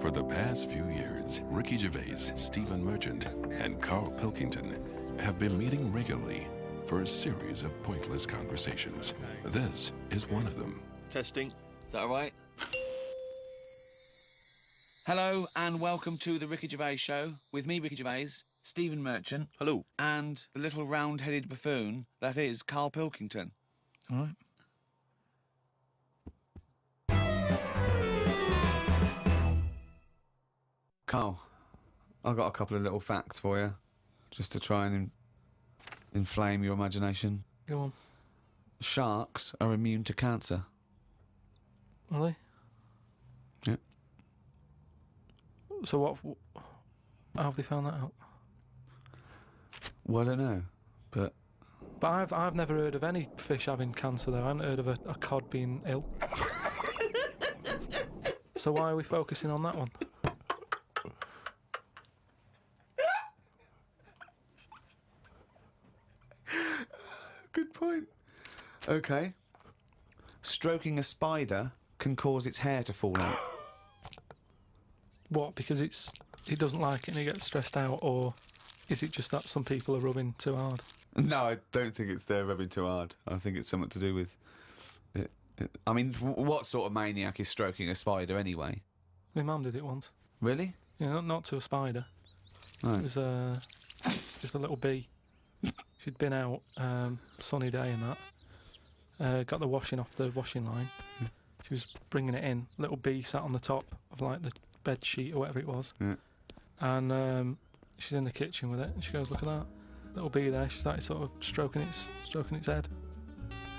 For the past few years, Ricky Gervais, Stephen Merchant, and Karl Pilkington have been meeting regularly for a series of pointless conversations. This is one of them. Testing. Is that all right? Hello and welcome to the Ricky Gervais Show with me, Ricky Gervais, Stephen Merchant. Hello. And the little round-headed buffoon that is Karl Pilkington. All right. Karl, I've got a couple of little facts for you, just to try and inflame your imagination. Go on. Sharks are immune to cancer. Are they? Yeah. So how have they found that out? Well, I don't know, but I've never heard of any fish having cancer though. I haven't heard of a cod being ill. So why are we focusing on that one? good point. Okay. Stroking a spider can cause its hair to fall out. What? Because it doesn't like it and it gets stressed out, or is it just that some people are rubbing too hard? No, I don't think it's they're rubbing too hard. I think it's something to do with it. I mean, what sort of maniac is stroking a spider anyway? My mum did it once. Really? Yeah, not to a spider. Right. It was just a little bee. She'd been out, sunny day and that. Got the washing off the washing line. She was bringing it in. Little bee sat on the top of like the bed sheet or whatever it was. Yeah. And she's in the kitchen with it, and she goes, "Look at that little bee there." She started sort of stroking its head.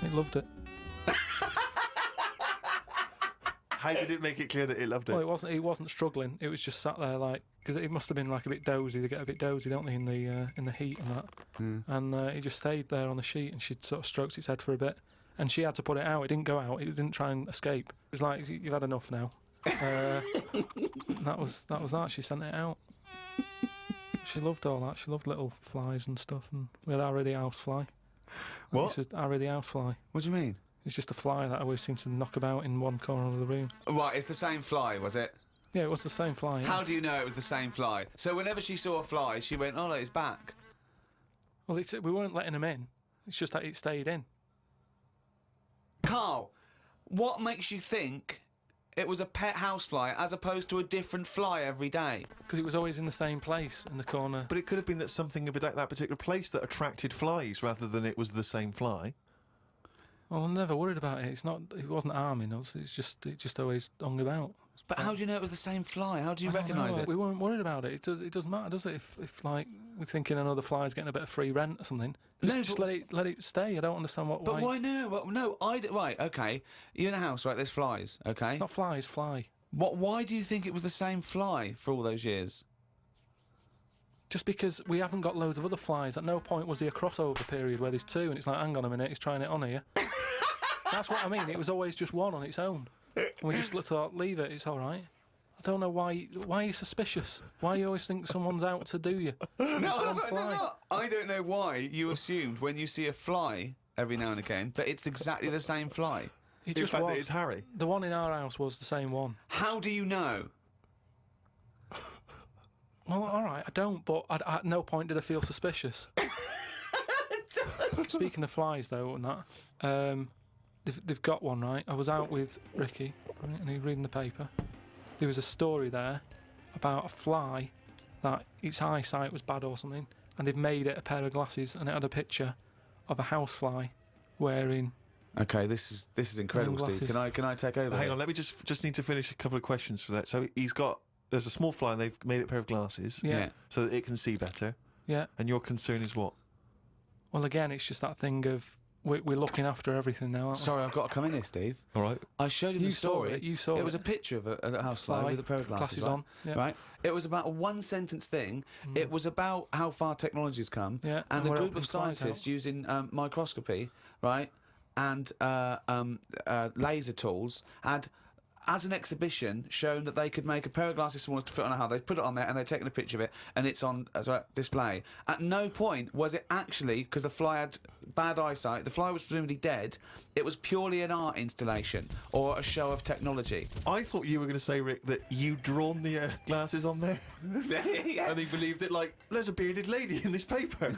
It loved it. How did it make it clear that it loved it? Well, it wasn't struggling. It was just sat there like, because it must have been like a bit dozy. They get a bit dozy, don't they, in the heat and that. And it just stayed there on the sheet, and she sort of stroked its head for a bit. And she had to put it out. It didn't go out. It didn't try and escape. It was like, "You've had enough now." That was that. She sent it out. She loved all that. She loved little flies and stuff. And we had Harry the housefly. What? Harry the housefly. What do you mean? It's just a fly that always seems to knock about in one corner of the room. Right, it's the same fly, was it? Yeah, it was the same fly. Yeah. How do you know it was the same fly? So whenever she saw a fly, she went, "Oh, look, it's back." Well, we weren't letting him in. It's just that it stayed in. Karl, what makes you think it was a pet housefly as opposed to a different fly every day? Because it was always in the same place in the corner. But it could have been that something about that particular place that attracted flies rather than it was the same fly. Well, I'm never worried about it. It wasn't harming us. It just always hung about. But how do you know it was the same fly? How do you I don't recognise know. it? We weren't worried about it. It doesn't matter, does it? If like we're thinking another fly's getting a bit of free rent or something, just let it stay. I don't understand why. But why? No. Right, okay. You're in a house, right? There's flies, okay? Not flies, fly. Why do you think it was the same fly for all those years? Just because we haven't got loads of other flies. At no point was there a crossover period where there's two, and it's like, hang on a minute, he's trying it on here. That's what I mean. It was always just one on its own. And we just thought, leave it, it's all right. I don't know why are you suspicious? Why you always think someone's out to do you? No. I don't know why you assumed when you see a fly every now and again that it's exactly the same fly. It just In fact, was. that it's Harry. The one in our house was the same one. How do you know? Well, all right, I don't, but at no point did I feel suspicious. Speaking of flies, though, and that, they've got one, right? I was out with Ricky, right, and he was reading the paper. There was a story there about a fly that its eyesight was bad or something, and they've made it a pair of glasses, and it had a picture of a housefly wearing. Okay, this is incredible, Steve. Can I take over? Hang on, let me just need to finish a couple of questions for that. So there's a small fly, and they've made it a pair of glasses, Yeah. so that it can see better. Yeah. And your concern is what? Well, again, it's just that thing of we're looking after everything now, aren't we? Sorry, I've got to come in here, Steve. All right. I showed you the story. You saw it. It was a picture of a housefly with a pair of glasses on. Yeah. Right. It was about a one-sentence thing. It was about how far technology's come, Yeah, and a we're group helping of flies scientists out. using microscopy, right, and laser tools had as an exhibition, shown that they could make a pair of glasses smaller to fit on a hat. They'd put it on there and they'd taken a picture of it, and it's on display. At no point was it actually, because the fly had bad eyesight, the fly was presumably dead, it was purely an art installation or a show of technology. I thought you were going to say, Rick, that you'd drawn the glasses on there. Yeah. And he believed it, like, there's a bearded lady in this paper.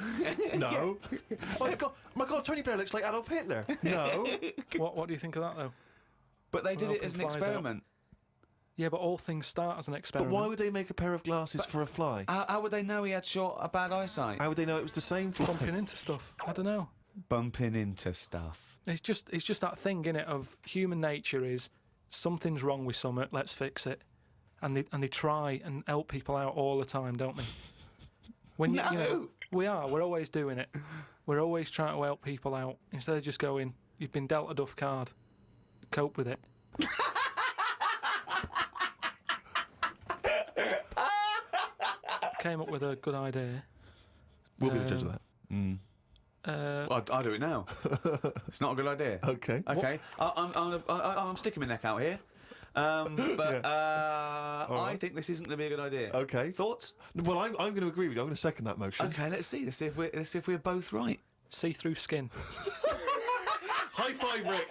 No. My God, Tony Blair looks like Adolf Hitler. No. What do you think of that, though? But they did Well, it as an flies out. experiment. Yeah, but all things start as an But experiment. why would they make a pair of glasses for a fly? How would they know he had bad eyesight? How would they know it was the same fly? Bumping into stuff? I don't know. Bumping into stuff. It's just that thing, innit, of human nature is something's wrong with something, let's fix it. And they try and help people out all the time, don't they? When you know, we're always doing it. We're always trying to help people out instead of just going, you've been dealt a duff card. Cope with it. Came up with a good idea. We'll be the judge of that. I'll do it now. It's not a good idea. Okay. Okay. I'm sticking my neck out here. I think this isn't going to be a good idea. Okay. Thoughts? Well, I'm going to agree with you. I'm going to second that motion. Okay, let's see. Let's see if we're both right. See-through skin. High five, Rick.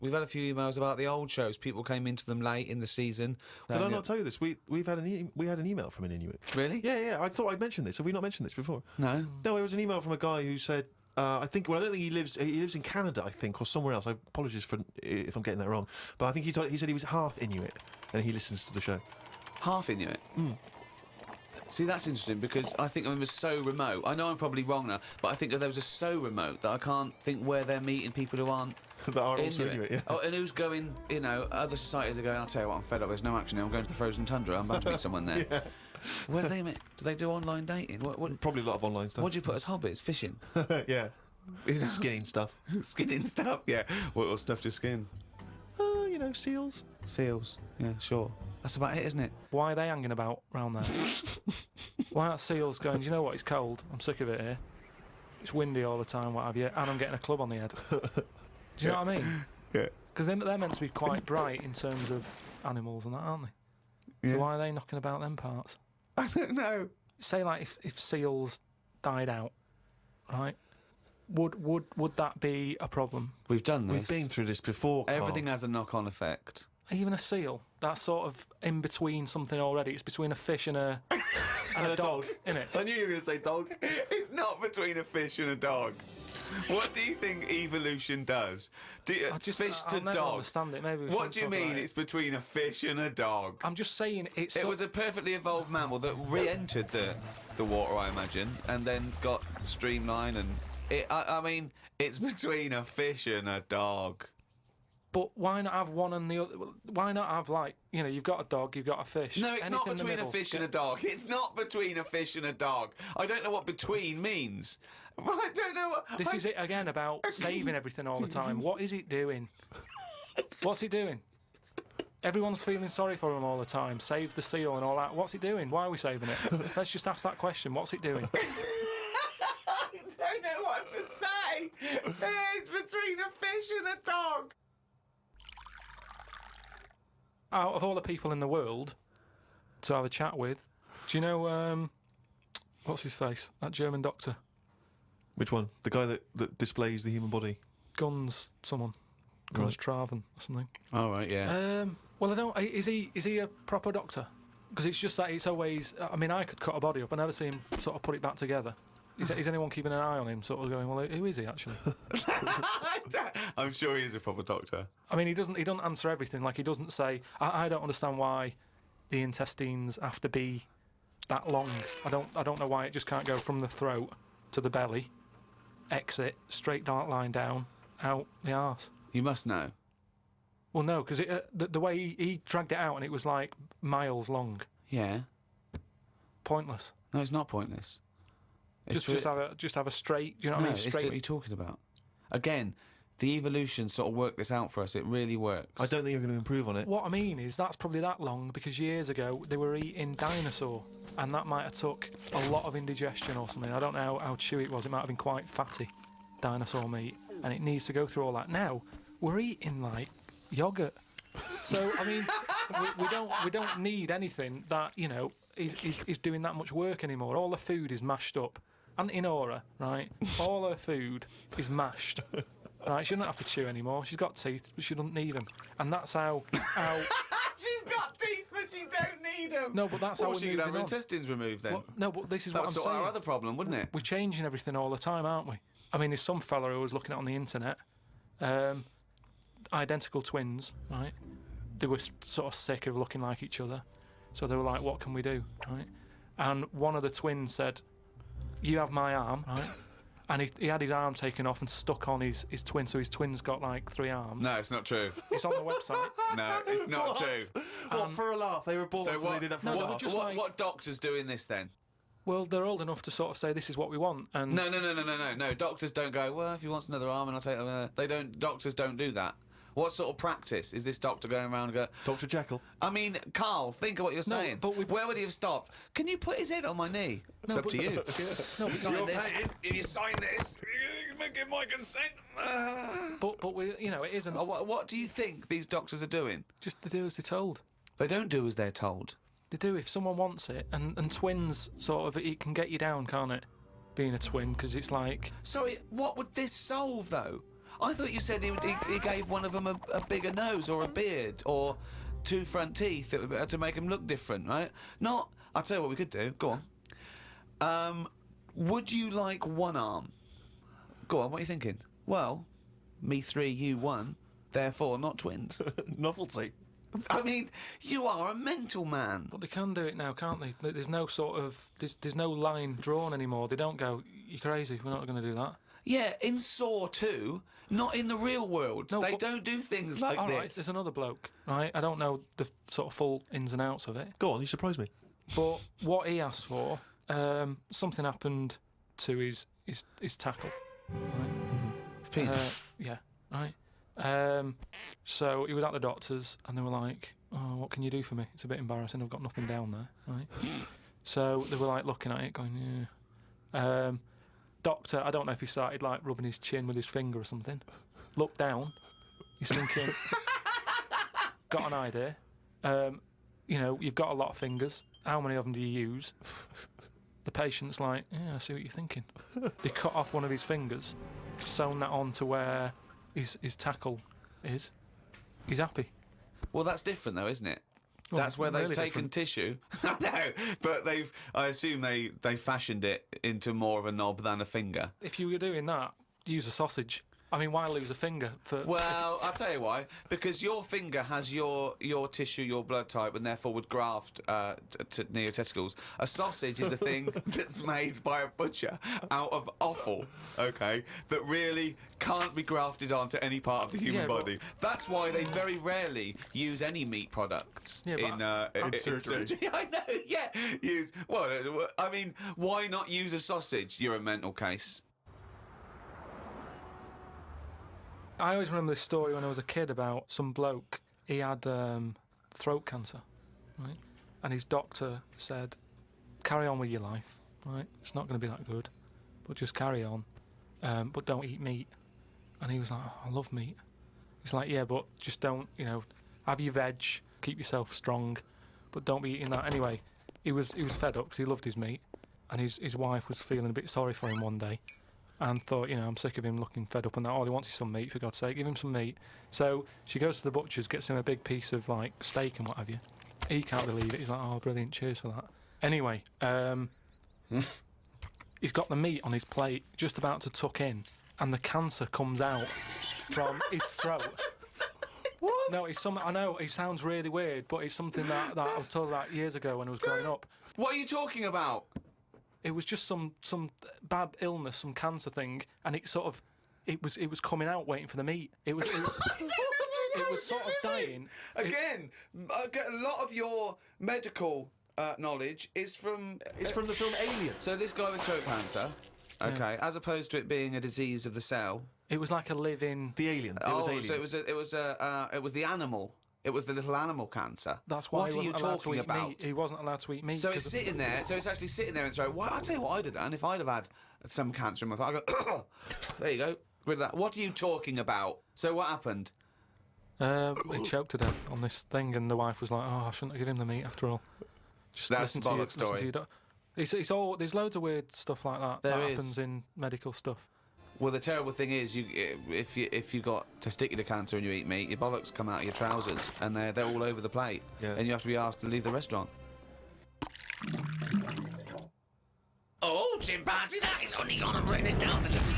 We've had a few emails about the old shows. People came into them late in the season. Did I not tell you this? We had an email from an Inuit. Really? Yeah. I thought I'd mentioned this. Have we not mentioned this before? No. No, it was an email from a guy who said, I don't think he lives in Canada, I think, or somewhere else. I apologise if I'm getting that wrong. But I think he said he was half Inuit and he listens to the show. Half Inuit? See, that's interesting because I think it was so remote. I know I'm probably wrong now, but I think that those are so remote that I can't think where they're meeting people who aren't that are also Inuit, yeah. Oh, and who's going, other societies are going, I'll tell you what, I'm fed up, there's no action here, I'm going to the frozen tundra, I'm about to meet someone there. Yeah. Where do they meet? Do they do online dating? What Probably a lot of online stuff. do you put as hobbies? Fishing? Yeah. Skinning stuff. Skinning stuff, yeah. What stuff to skin? Seals. Seals, yeah, sure. That's about it, isn't it? Why are they hanging about round there? Why are seals going, do you know what, it's cold, I'm sick of it here. It's windy all the time, what have you, and I'm getting a club on the head. Do you know what I mean? Yeah. Because they're meant to be quite bright in terms of animals and that, aren't they? Yeah. So why are they knocking about them parts? I don't know. Say, like, if seals died out, right? Would that be a problem? We've done this. We've been through this before, Karl. Everything has a knock-on effect. Even a seal, that's sort of in between something already. It's between a fish and a dog, isn't it? I knew you were going to say dog. It's not between a fish and a dog. What do you think evolution does? Fish to I'll never dog. understand it. Maybe we What shouldn't do you talk mean about it. it's between a fish and a dog? I'm just saying it's. It was a perfectly evolved mammal that re-entered the water, I imagine, and then got streamlined. And I mean, it's between a fish and a dog. But why not have one and the other? Why not have, like, you've got a dog, you've got a fish. No, it's not Anything in the between a middle. fish and a dog. It's not between a fish and a dog. I don't know what between means. I don't know what... This is it again about saving everything all the time. What is it doing? What's it doing? Everyone's feeling sorry for him all the time. Save the seal and all that. What's it doing? Why are we saving it? Let's just ask that question. What's it doing? I don't know what to say. It's between a fish and a dog. Out of all the people in the world to have a chat with, do you know, what's his face? That German doctor. Which one? The guy that displays the human body? Guns Traven or something. All right, yeah. Well, I don't. Is he a proper doctor? Because it's just that it's always. I mean, I could cut a body up. I never see him sort of put it back together. Is anyone keeping an eye on him? Sort of going, well, who is he actually? I'm sure he is a proper doctor. I mean, he doesn't answer everything. Like, he doesn't say, I don't understand why the intestines have to be that long. I don't know why it just can't go from the throat to the belly, exit straight line down, out the arse. You must know. Well, no, because the way he dragged it out and it was like miles long. Yeah. Pointless. No, it's not pointless. Just have a straight. Do you know what I mean? Straight. What are you talking about? Again, the evolution sort of worked this out for us. It really works. I don't think you're going to improve on it. What I mean is that's probably that long because years ago they were eating dinosaur and that might have took a lot of indigestion or something. I don't know how chewy it was. It might have been quite fatty. dinosaur meat, and it needs to go through all that. Now we're eating like yogurt, so I mean, we don't need anything that is doing that much work anymore. All the food is mashed up. Auntie Nora, right? All her food is mashed. Right, she doesn't have to chew anymore. She's got teeth, but she doesn't need them, and that's how. She's got teeth, but she don't need them. No, but that's how we're she could moving have her on. intestines removed then. Well, no, but this is That what would I'm sort saying. our other problem, wouldn't it? We're changing everything all the time, aren't we? I mean, there's some fella who was looking at on the internet, identical twins, right? They were sort of sick of looking like each other, so they were like, "What can we do?" Right? And one of the twins said, "You have my arm," right? And he had his arm taken off and stuck on his twin, so his twin's got like 3 arms. No, it's not true. It's on the website. No, it's not true. What, for a laugh? They were born, so they did that for a laugh. just like- what doctor's doing this then? Well, they're old enough to sort of say, "This is what we want." And No. Doctors don't go, well, if he wants another arm, and I'll take it. They don't. Doctors don't do that. What sort of practice is this doctor going around and go? Dr. Jekyll. I mean, Karl, think of what you're saying. but we've- where would he have stopped? Can you put his head on my knee? It's up to you. No, but, Sign this. If you sign this, you give my consent. but we, it isn't. What do you think these doctors are doing? Just to do as they're told. They don't do as they're told. They do if someone wants it, and twins sort of it can get you down, can't it? Being a twin, because it's like Sorry, what would this solve though? I thought you said he gave one of them a bigger nose or a beard or 2 front teeth to make him look different, right? Not. I'll tell you what we could do. Go on. Would you like 1 arm? Go on. What are you thinking? Well, me 3, you 1. Therefore, not twins. Novelty. I mean, you are a mental man. But they can do it now, can't they? There's no sort of there's no line drawn anymore. They don't go, "You're crazy. We're not going to do that." Yeah, in Saw 2, not in the real world. No, they but- don't do things like All this. right, there's another bloke, right? I don't know the sort of full ins and outs of it, Go on, you surprised me. but what he asked for, something happened to his tackle. Right? It's penis. Yeah, right. So he was at the doctor's, and they were like, "Oh, what can you do for me? It's a bit embarrassing. I've got nothing down there." Right. So they were like looking at it, going, "Yeah." Doctor, I don't know if he started like rubbing his chin with his finger or something. Looked down. He's thinking, got an idea. You've got a lot of fingers. How many of them do you use? The patient's like, "Yeah, I see what you're thinking." They cut off one of his fingers, sewn that on to where his tackle is. He's happy. Well, that's different, though, isn't it? Well, That's where they've really taken different. tissue. I know, but I assume they fashioned it into more of a knob than a finger. If you were doing that, use a sausage. I mean, why lose a finger for? Well, I'll tell you why. Because your finger has your tissue, your blood type, and therefore would graft near your testicles. A sausage is a thing that's made by a butcher out of offal, okay, that really can't be grafted onto any part of the human Yeah, but- body. That's why they very rarely use any meat products Yeah, in surgery. surgery. I know, yeah. I mean, why not use a sausage? You're a mental case. I always remember this story when I was a kid about some bloke. He had throat cancer, right? And his doctor said, "Carry on with your life, right? It's not going to be that good, but just carry on. But don't eat meat." And he was like, "Oh, I love meat." He's like, "Yeah, but just don't, have your veg, keep yourself strong, but don't be eating that." Anyway, he was fed up because he loved his meat, and his wife was feeling a bit sorry for him one day. And thought, I'm sick of him looking fed up and that. All he wants is some meat, for God's sake. Give him some meat. So she goes to the butcher's, gets him a big piece of, like, steak and what have you. He can't believe it. He's like, "Oh, brilliant, cheers for that." Anyway, he's got the meat on his plate, just about to tuck in, and the cancer comes out from his throat. What? No, it's something, I know, it sounds really weird, but it's something that I was told about years ago when I was growing up. What are you talking about? It was just some bad illness, some cancer thing, and it was coming out waiting for the meat. It was sort of dying. Again, a lot of your medical knowledge is from... It's from the film Alien. So this guy with throat cancer, okay, as opposed to it being a disease of the cell. It was like a living. The Alien. It was Alien. So it was the animal. It was the little animal cancer. That's why What he are you wasn't allowed to talking eat about? meat. He wasn't allowed to eat meat. So it's 'cause sitting there. So it's actually sitting there and throwing. Well, I'll tell you what I'd have done if I'd have had some cancer in my throat. I go, there you go, rid of that. What are you talking about? So what happened? He choked to death on this thing, and the wife was like, "Oh, I shouldn't have given him the meat after all." Just That's listen a to bollock story. It's all. There's loads of weird stuff like that There that is. happens in medical stuff. Well, the terrible thing is, if you got testicular cancer and you eat meat, your bollocks come out of your trousers, and they're all over the plate, Yeah. and you have to be asked to leave the restaurant. Oh, chimpanzee, that is only gonna bring it down a little.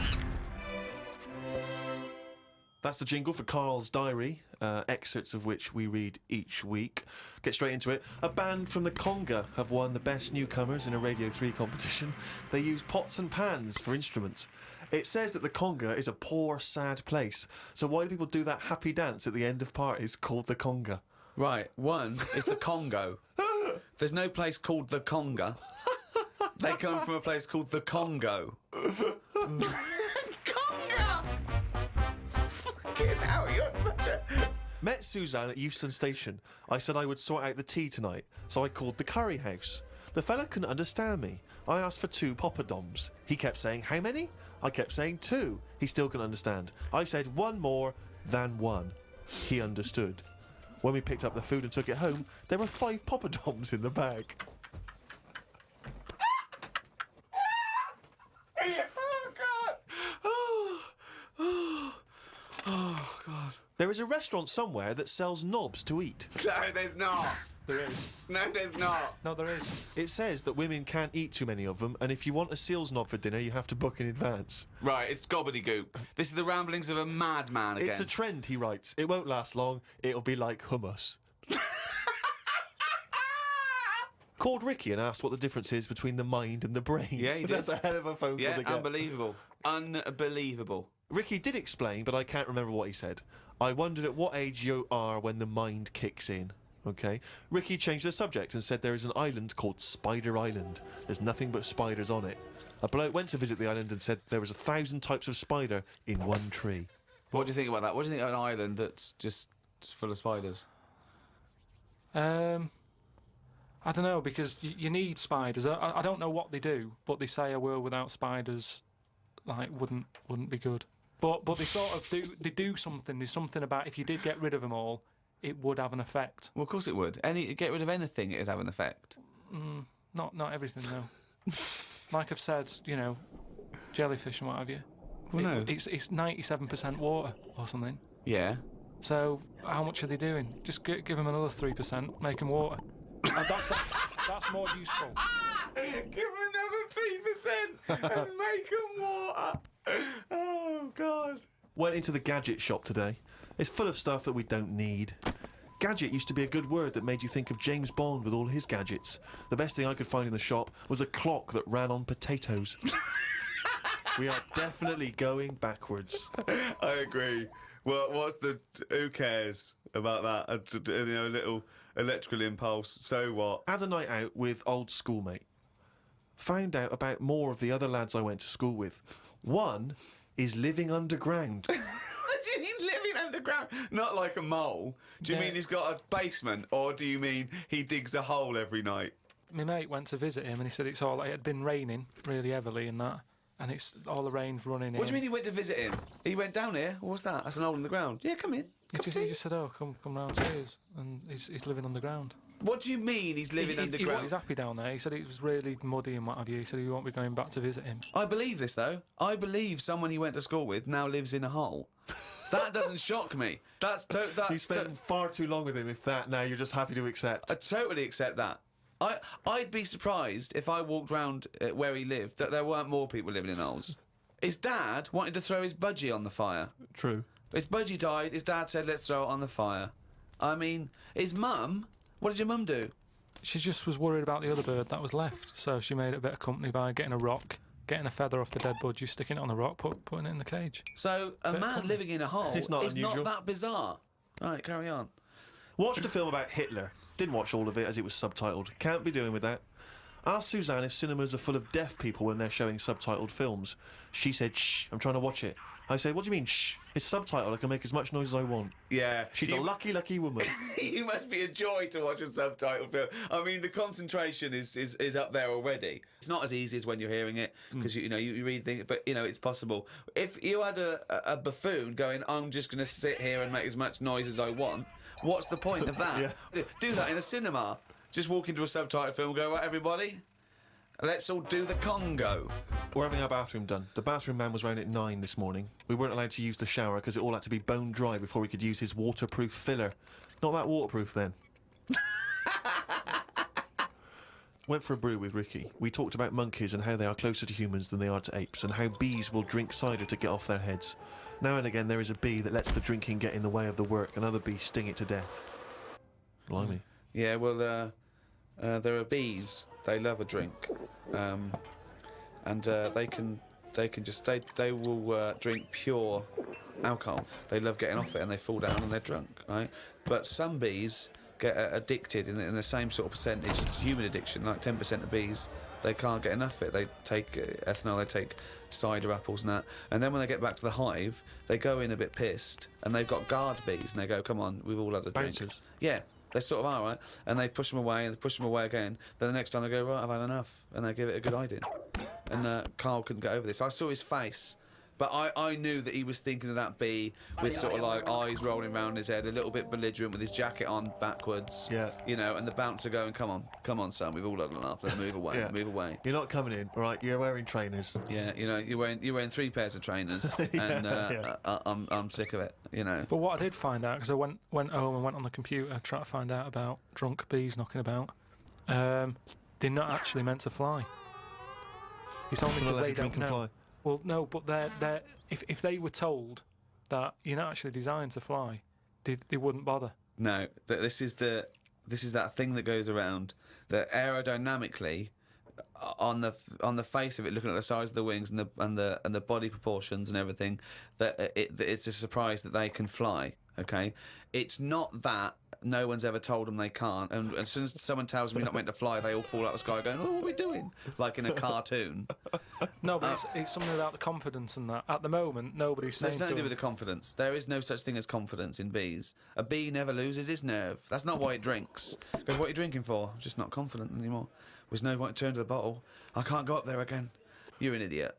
That's the jingle for Karl's diary, excerpts of which we read each week. Get straight into it. A band from the Conga have won the Best Newcomers in a Radio 3 competition. They use pots and pans for instruments. It says that the Conga is a poor, sad place. So why do people do that happy dance at the end of parties called the Conga? Right, one is the Congo. There's no place called the Conga. They come from a place called the Congo. Conga! Fucking hell, you're such a... Met Suzanne at Euston Station. I said I would sort out the tea tonight, so I called the curry house. The fella couldn't understand me. I asked for 2 poppadoms. He kept saying, how many? I kept saying 2. He still couldn't understand. I said 1 more than 1. He understood. When we picked up the food and took it home, there were 5 poppadoms in the bag. Oh, God! Oh, God. There is a restaurant somewhere that sells knobs to eat. No, there's not. There is. No, there's not. No, there is. It says that women can't eat too many of them, and if you want a seal's knob for dinner, you have to book in advance. Right, it's gobbledygook. This is the ramblings of a madman again. It's a trend, he writes. It won't last long. It'll be like hummus. Called Ricky and asked what the difference is between the mind and the brain. Yeah, he did. That's a hell of a phone call Yeah, to get. unbelievable. Unbelievable. Ricky did explain, but I can't remember what he said. I wondered at what age you are when the mind kicks in. Okay. Ricky changed the subject and said there is an island called Spider Island. There's nothing but spiders on it. A bloke went to visit the island and said there was 1,000 types of spider in one tree. What do you think about that? What do you think of an island that's just full of spiders? I don't know, because you need spiders. I don't know what they do, but they say a world without spiders, like, wouldn't be good. But they sort of do something. There's something about if you did get rid of them all, it would have an effect. Well, of course it would. Get rid of anything, it would have an effect. Not everything though. Like I've said, jellyfish and what have you. Well, no. It's 97% water or something. Yeah. So how much are they doing? Just give them another 3%, make them water. And that's more useful. Give them another 3% and make them water. Oh, God. Went into the gadget shop today. It's full of stuff that we don't need. Gadget used to be a good word that made you think of James Bond with all his gadgets. The best thing I could find in the shop was a clock that ran on potatoes. We are definitely going backwards. I agree. Well, who cares about that? A little electrical impulse. So what? Had a night out with old schoolmate. Found out about more of the other lads I went to school with. One is living underground. What do you mean living underground? Not like a mole. Do you Yeah. mean he's got a basement, or do you mean he digs a hole every night? My mate went to visit him and he said it had been raining really heavily and that, and it's all the rain's running in. What do you mean he went to visit him? He went down here. What's that? That's an hole in the ground. Yeah, come in. He just said, "Oh, come round see us," and he's living underground. What do you mean he's living underground? He's happy down there. He said it was really muddy and what have you. He said he won't be going back to visit him. I believe this, though. I believe someone he went to school with now lives in a hole. That doesn't shock me. You spent far too long with him, if that, now you're just happy to accept. I totally accept that. I'd be surprised if I walked round where he lived that there weren't more people living in holes. His dad wanted to throw his budgie on the fire. True. His budgie died, his dad said, let's throw it on the fire. I mean, his mum, what did your mum do? She just was worried about the other bird that was left, so she made it a bit of company by getting a rock, getting a feather off the dead budgie, sticking it on the rock, putting it in the cage. So a Bit of man company. living in a hole It's not is unusual. not that bizarre. Right, carry on. Watched a film about Hitler. Didn't watch all of it as it was subtitled. Can't be doing with that. Asked Suzanne if cinemas are full of deaf people when they're showing subtitled films. She said, shh, I'm trying to watch it. I said, what do you mean, shh? It's subtitled. I can make as much noise as I want. Yeah. She's a lucky, lucky woman. You must be a joy to watch a subtitled film. I mean, the concentration is up there already. It's not as easy as when you're hearing it, because you read things, but it's possible. If you had a buffoon going, I'm just going to sit here and make as much noise as I want, what's the point of that? Yeah. Do that in a cinema. Just walk into a subtitled film and go, right, everybody, let's all do the Congo. We're having our bathroom done. The bathroom man was round at 9 this morning. We weren't allowed to use the shower because it all had to be bone dry before we could use his waterproof filler. Not that waterproof then. Went for a brew with Ricky. We talked about monkeys and how they are closer to humans than they are to apes, and how bees will drink cider to get off their heads. Now and again there is a bee that lets the drinking get in the way of the work, and other bees sting it to death. Blimey. Yeah, well, there are bees. They love a drink, and they will drink pure alcohol. They love getting off it, and they fall down and they're drunk, right? But some bees get addicted in the same sort of percentage as human addiction. Like 10% of bees, they can't get enough of it. They take ethanol, they take cider apples and that, and then when they get back to the hive, they go in a bit pissed, and they've got guard bees, and they go, "Come on, we've all had a drink." Bouncers. Yeah. They sort of are, right? And they push them away, and they push them away again. Then the next time they go, right, I've had enough. And they give it a good hiding. And Karl couldn't get over this. I saw his face, but I knew that he was thinking of that bee with sort of like eyes rolling around his head, a little bit belligerent with his jacket on backwards. Yeah. And the bouncer going, come on, son, we've all had enough. Let's move away, Yeah. move away. You're not coming in, all right? You're wearing trainers. Yeah, you're wearing 3 pairs of trainers, and I'm sick of it, But what I did find out, because I went home and went on the computer trying to find out about drunk bees knocking about, they're not actually meant to fly. It's only because they don't know. Fly. Well, no, but they're if they were told that you're not actually designed to fly, they wouldn't bother. No, this is that thing that goes around that aerodynamically, on the face of it, looking at the size of the wings and the body proportions and everything, that it's a surprise that they can fly. Okay, it's not that no one's ever told them they can't, and as soon as someone tells them you're not meant to fly, they all fall out of the sky going, "Oh, what are we doing?" Like in a cartoon. No, but it's something about the confidence and that. At the moment, nobody's saying. It's nothing to do with the confidence. There is no such thing as confidence in bees. A bee never loses its nerve. That's not why it drinks. Because what are you drinking for? I'm just not confident anymore. There's no point to turn to the bottle. I can't go up there again. You're an idiot.